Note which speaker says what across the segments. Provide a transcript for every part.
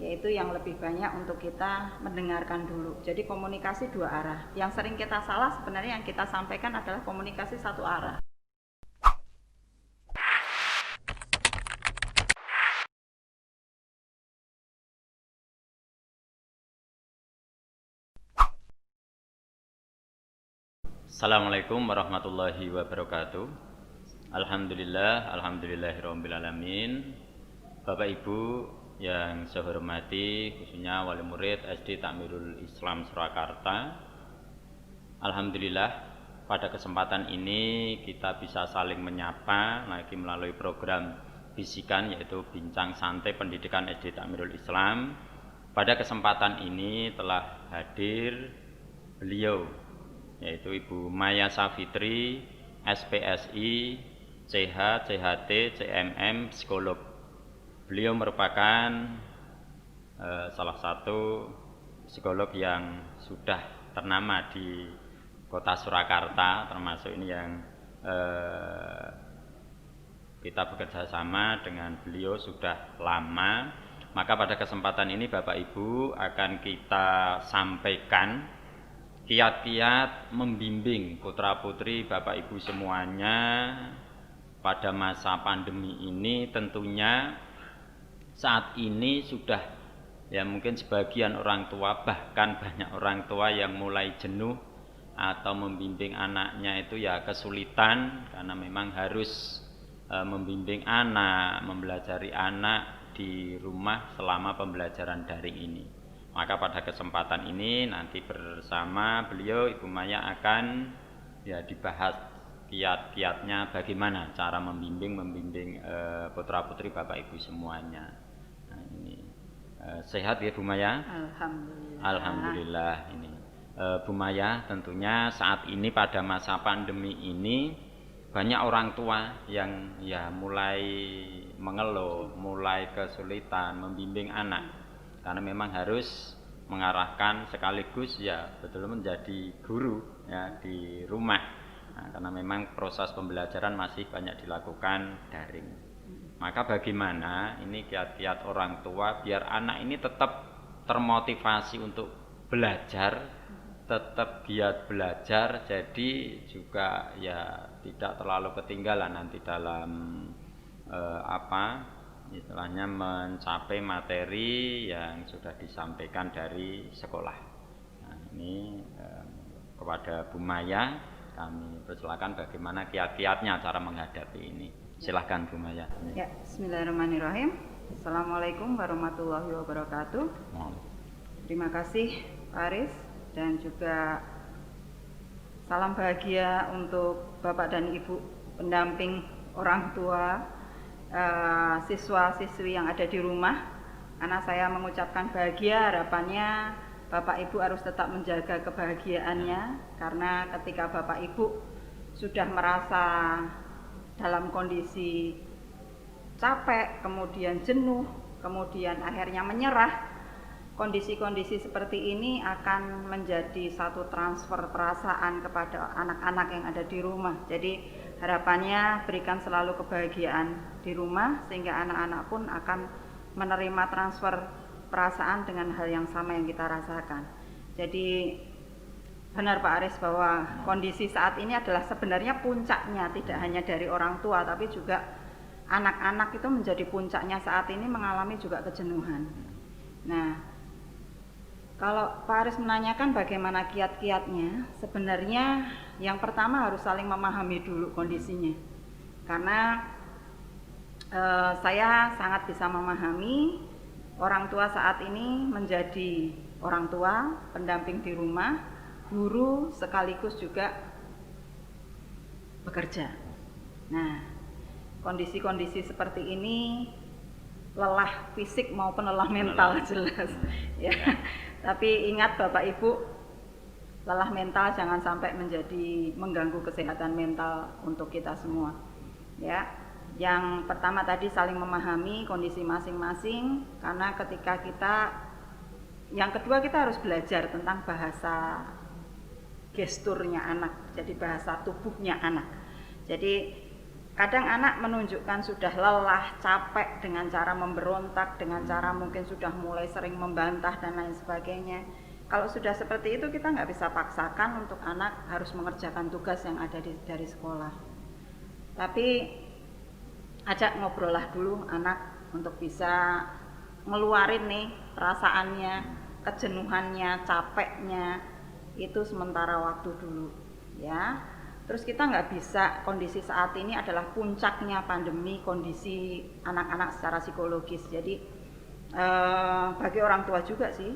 Speaker 1: yaitu yang lebih banyak untuk kita mendengarkan dulu. Jadi komunikasi dua arah. Yang sering kita salah sebenarnya yang kita sampaikan adalah komunikasi satu arah.
Speaker 2: Assalamualaikum warahmatullahi wabarakatuh. Alhamdulillahirabbil alamin. Bapak Ibu yang saya hormati, khususnya wali murid SD Takmirul Islam Surakarta. Alhamdulillah pada kesempatan ini kita bisa saling menyapa lagi melalui program bisikan, yaitu Bincang Santai Pendidikan SD Takmirul Islam. Pada kesempatan ini telah hadir beliau, yaitu Ibu Maya Safitri, SPSI, CH, CHT, CMM, psikolog. Beliau merupakan salah satu psikolog yang sudah ternama di kota Surakarta, termasuk ini yang kita bekerja sama dengan beliau sudah lama. Maka pada kesempatan ini Bapak Ibu akan kita sampaikan kiat-kiat membimbing putra-putri Bapak Ibu semuanya pada masa pandemi ini. Tentunya saat ini sudah mungkin sebagian orang tua, bahkan banyak orang tua yang mulai jenuh atau membimbing anaknya itu kesulitan, karena memang harus membimbing anak, mempelajari anak di rumah selama pembelajaran daring ini. Maka pada kesempatan ini nanti bersama beliau Ibu Maya akan dibahas kiat-kiatnya bagaimana cara membimbing putra-putri Bapak Ibu semuanya. Nah, ini sehat ya Bu Maya?
Speaker 1: Alhamdulillah.
Speaker 2: Alhamdulillah. Ini Bu Maya, tentunya saat ini pada masa pandemi ini banyak orang tua yang mulai mengeluh, mulai kesulitan membimbing anak, karena memang harus mengarahkan sekaligus betul menjadi guru di rumah. Nah, karena memang proses pembelajaran masih banyak dilakukan daring. Maka bagaimana ini kiat-kiat orang tua biar anak ini tetap termotivasi untuk belajar, tetap giat belajar, jadi juga tidak terlalu ketinggalan nanti dalam istilahnya mencapai materi yang sudah disampaikan dari sekolah. Nah, ini kepada Bu Maya kami persilakan bagaimana kiat-kiatnya cara menghadapi ini. Silahkan Bu Maya.
Speaker 1: Ya, bismillahirrahmanirrahim. Assalamualaikum warahmatullahi wabarakatuh. Terima kasih Pak Aris, dan juga salam bahagia untuk Bapak dan Ibu pendamping orang tua siswa-siswi yang ada di rumah. Karena saya mengucapkan bahagia, harapannya Bapak Ibu harus tetap menjaga kebahagiaannya, karena ketika Bapak Ibu sudah merasa dalam kondisi capek, kemudian jenuh, kemudian akhirnya menyerah, kondisi-kondisi seperti ini akan menjadi satu transfer perasaan kepada anak-anak yang ada di rumah. Jadi harapannya berikan selalu kebahagiaan di rumah, sehingga anak-anak pun akan menerima transfer perasaan dengan hal yang sama yang kita rasakan. Jadi benar Pak Aris bahwa kondisi saat ini adalah sebenarnya puncaknya tidak hanya dari orang tua, tapi juga anak-anak itu menjadi puncaknya saat ini, mengalami juga kejenuhan. Nah, kalau Pak Aris menanyakan bagaimana kiat-kiatnya, sebenarnya yang pertama harus saling memahami dulu kondisinya. Karena saya sangat bisa memahami orang tua saat ini menjadi orang tua, pendamping di rumah, guru, sekaligus juga bekerja. Nah, kondisi-kondisi seperti ini lelah fisik maupun lelah mental jelas. Ya. Tapi ingat Bapak Ibu, lelah mental jangan sampai mengganggu kesehatan mental untuk kita semua. Ya. Yang pertama tadi saling memahami kondisi masing-masing, karena yang kedua kita harus belajar tentang bahasa gesturnya anak, jadi bahasa tubuhnya anak. Jadi kadang anak menunjukkan sudah lelah, capek dengan cara memberontak, dengan cara mungkin sudah mulai sering membantah dan lain sebagainya. Kalau sudah seperti itu kita nggak bisa paksakan untuk anak harus mengerjakan tugas yang ada dari sekolah. Tapi ajak ngobrol lah dulu anak untuk bisa ngeluarin nih perasaannya, kejenuhannya, capeknya, itu sementara waktu dulu ya. Terus kita nggak bisa, kondisi saat ini adalah puncaknya pandemi, kondisi anak-anak secara psikologis. Jadi bagi orang tua juga sih,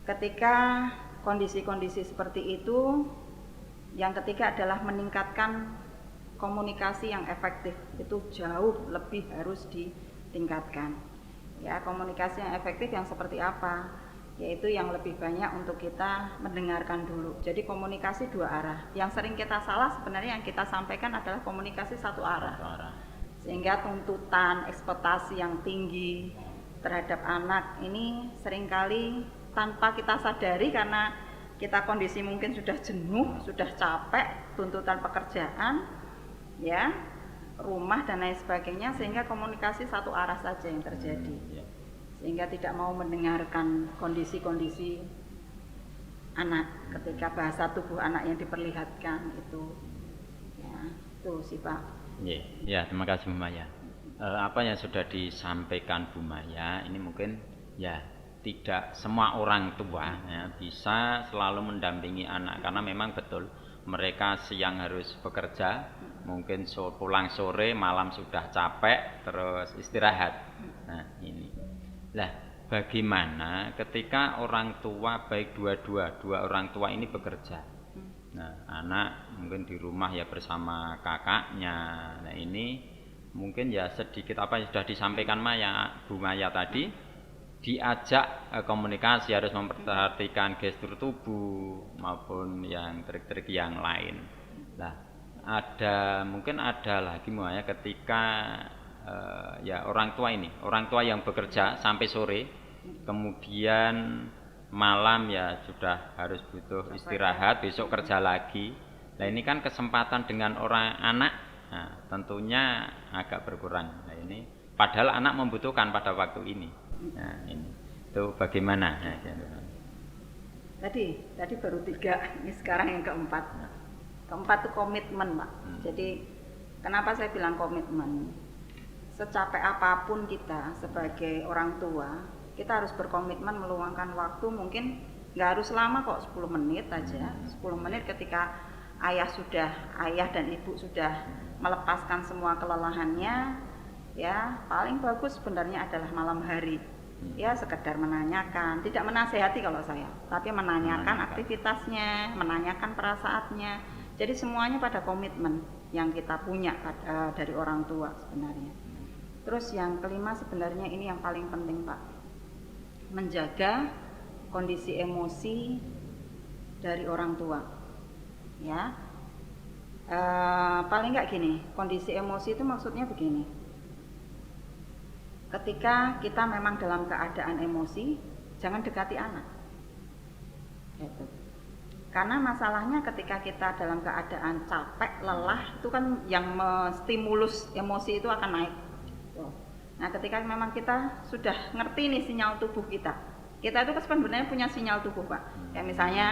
Speaker 1: ketika kondisi-kondisi seperti itu, yang ketiga adalah meningkatkan komunikasi yang efektif. Itu jauh lebih harus ditingkatkan. Ya, komunikasi yang efektif yang seperti apa? Yaitu yang lebih banyak untuk kita mendengarkan dulu. Jadi komunikasi dua arah. Yang sering kita salah sebenarnya yang kita sampaikan adalah komunikasi satu arah. Sehingga tuntutan, ekspektasi yang tinggi terhadap anak ini seringkali tanpa kita sadari karena kita kondisi mungkin sudah jenuh, sudah capek, tuntutan pekerjaan, ya, rumah dan lain sebagainya, sehingga komunikasi satu arah saja yang terjadi. Sehingga tidak mau mendengarkan kondisi-kondisi anak ketika bahasa tubuh anak yang diperlihatkan itu. Ya, itu sih Pak.
Speaker 2: Ya, terima kasih Bu Maya. Apa yang sudah disampaikan Bu Maya ini mungkin ya tidak semua orang tua ya, bisa selalu mendampingi anak karena memang betul mereka siang harus bekerja, mungkin pulang sore malam sudah capek terus istirahat. Nah ini. Lah, bagaimana ketika orang tua baik dua orang tua ini bekerja? Nah, anak mungkin di rumah ya bersama kakaknya. Nah, ini mungkin ya sedikit apa yang sudah disampaikan Bu Maya tadi, diajak komunikasi harus memperhatikan gestur tubuh maupun yang trik-trik yang lain. Lah, mungkin ada lagi Bu Maya ketika ya orang tua yang bekerja sampai sore, kemudian malam ya sudah harus butuh istirahat, besok kerja lagi. Nah ini kan kesempatan dengan anak, nah, tentunya agak berkurang. Nah ini padahal anak membutuhkan pada waktu ini. Nah ini itu bagaimana? Nah,
Speaker 1: tadi baru 3, ini sekarang yang keempat. Keempat itu komitmen Pak. Jadi kenapa saya bilang komitmen? Secapek apapun kita sebagai orang tua, kita harus berkomitmen meluangkan waktu, mungkin nggak harus lama kok, 10 menit aja. 10 menit ketika ayah dan ibu sudah melepaskan semua kelelahannya, ya paling bagus sebenarnya adalah malam hari. Ya sekedar menanyakan, tidak menasehati kalau saya, tapi menanyakan aktivitasnya, menanyakan perasaannya. Jadi semuanya pada komitmen yang kita punya dari orang tua sebenarnya. Terus yang kelima sebenarnya ini yang paling penting Pak, menjaga kondisi emosi dari orang tua. Ya, paling nggak gini, kondisi emosi itu maksudnya begini. Ketika kita memang dalam keadaan emosi, jangan dekati anak. Gitu. Karena masalahnya ketika kita dalam keadaan capek, lelah, itu kan yang menstimulus emosi itu akan naik. Nah ketika memang kita sudah ngerti nih sinyal tubuh kita itu kan sebenarnya punya sinyal tubuh Pak. Kayak misalnya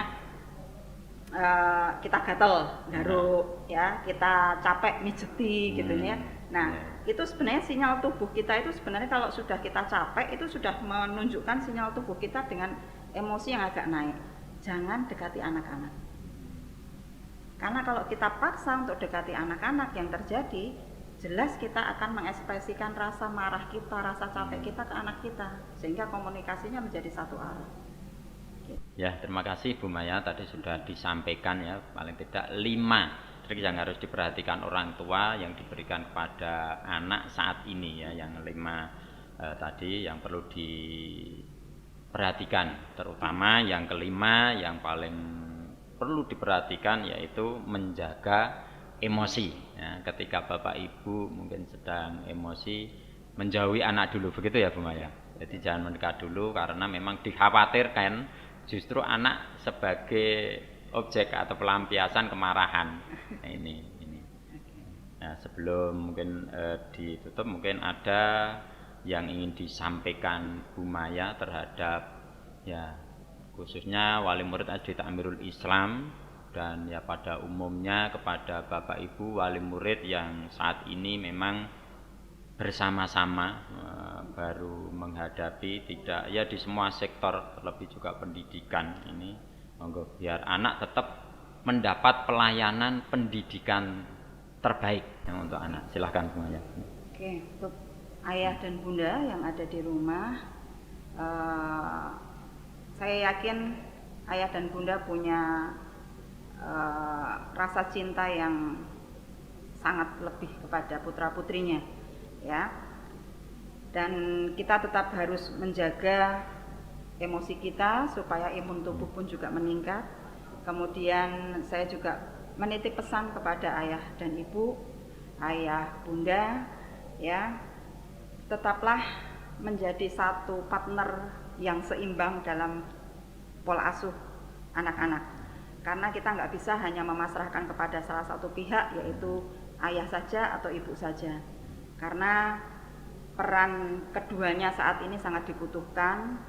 Speaker 1: kita gatel, garuk, ya kita capek, mijeti gitu ya. Nah itu sebenarnya sinyal tubuh kita itu sebenarnya kalau sudah kita capek itu sudah menunjukkan sinyal tubuh kita dengan emosi yang agak naik. Jangan dekati anak-anak. Karena kalau kita paksa untuk dekati anak-anak, yang terjadi jelas kita akan mengekspresikan rasa marah kita, rasa capek kita ke anak kita, sehingga komunikasinya menjadi satu arah.
Speaker 2: Ya, terima kasih Bu Maya, tadi sudah disampaikan ya paling tidak 5 trik yang harus diperhatikan orang tua yang diberikan kepada anak saat ini ya, yang 5 tadi yang perlu diperhatikan, terutama yang kelima yang paling perlu diperhatikan yaitu menjaga emosi ya, ketika Bapak Ibu mungkin sedang emosi, menjauhi anak dulu, begitu ya Bu Maya. Jadi jangan mendekat dulu karena memang dikhawatirkan justru anak sebagai objek atau pelampiasan kemarahan. Nah, ini. Nah, sebelum mungkin ditutup, mungkin ada yang ingin disampaikan Bu Maya terhadap ya khususnya wali murid SD Ta'mirul Islam dan ya pada umumnya kepada Bapak Ibu wali murid yang saat ini memang bersama-sama baru menghadapi tidak ya di semua sektor, terlebih juga pendidikan ini, monggo biar anak tetap mendapat pelayanan pendidikan terbaik yang untuk anak. Silahkan semuanya.
Speaker 1: Oke, untuk ayah dan bunda yang ada di rumah, saya yakin ayah dan bunda punya rasa cinta yang sangat lebih kepada putra putrinya, ya. Dan kita tetap harus menjaga emosi kita supaya imun tubuh pun juga meningkat. Kemudian saya juga menitip pesan kepada ayah dan ibu, ayah, bunda, ya, tetaplah menjadi satu partner yang seimbang dalam pola asuh anak-anak. Karena kita nggak bisa hanya memasrahkan kepada salah satu pihak, yaitu ayah saja atau ibu saja. Karena peran keduanya saat ini sangat dibutuhkan,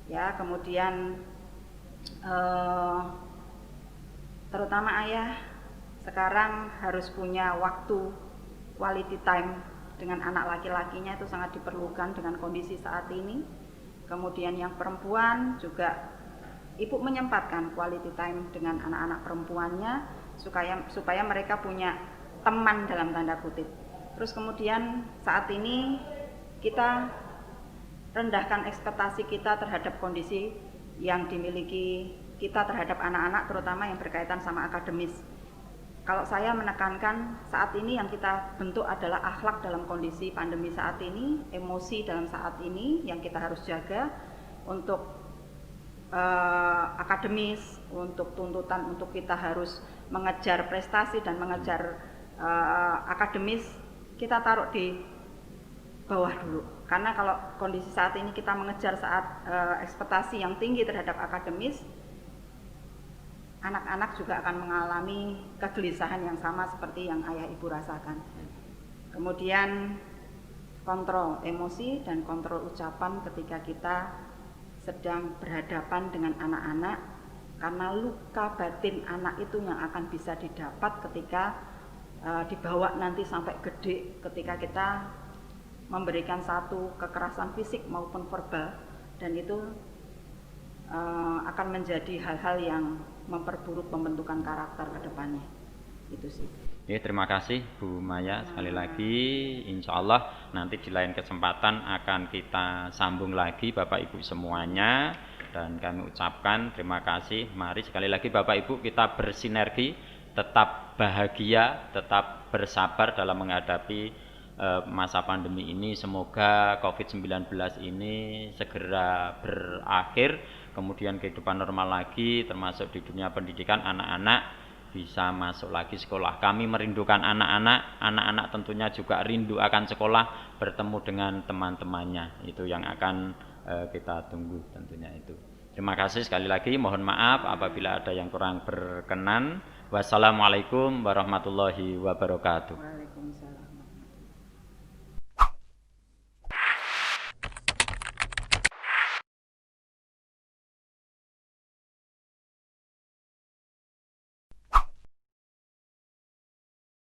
Speaker 1: ya. Kemudian terutama ayah sekarang harus punya waktu quality time dengan anak laki-lakinya, itu sangat diperlukan dengan kondisi saat ini. Kemudian yang perempuan juga ibu menyempatkan quality time dengan anak-anak perempuannya supaya mereka punya teman dalam tanda kutip. Terus kemudian saat ini kita rendahkan ekspektasi kita terhadap kondisi yang dimiliki kita terhadap anak-anak, terutama yang berkaitan sama akademis. Kalau saya menekankan saat ini yang kita bentuk adalah akhlak dalam kondisi pandemi saat ini, emosi dalam saat ini yang kita harus jaga untuk akademis, untuk tuntutan untuk kita harus mengejar prestasi dan mengejar akademis, kita taruh di bawah dulu. Karena kalau kondisi saat ini kita mengejar saat ekspektasi yang tinggi terhadap akademis, anak-anak juga akan mengalami kegelisahan yang sama seperti yang ayah ibu rasakan. Kemudian kontrol emosi dan kontrol ucapan ketika kita sedang berhadapan dengan anak-anak, karena luka batin anak itu yang akan bisa didapat ketika dibawa nanti sampai gede, ketika kita memberikan satu kekerasan fisik maupun verbal, dan itu akan menjadi hal-hal yang memperburuk pembentukan karakter ke depannya. Itu sih.
Speaker 2: Ya, terima kasih Bu Maya sekali lagi. Insya Allah nanti di lain kesempatan akan kita sambung lagi Bapak Ibu semuanya, dan kami ucapkan terima kasih. Mari sekali lagi Bapak Ibu kita bersinergi, tetap bahagia, tetap bersabar dalam menghadapi masa pandemi ini. Semoga COVID-19 ini segera berakhir, kemudian kehidupan normal lagi, termasuk di dunia pendidikan, anak-anak bisa masuk lagi sekolah. Kami merindukan anak-anak, anak-anak tentunya juga rindu akan sekolah, bertemu dengan teman-temannya. Itu yang akan kita tunggu tentunya itu. Terima kasih sekali lagi, mohon maaf apabila ada yang kurang berkenan. Wassalamualaikum warahmatullahi wabarakatuh.
Speaker 1: Waalaikumsalam.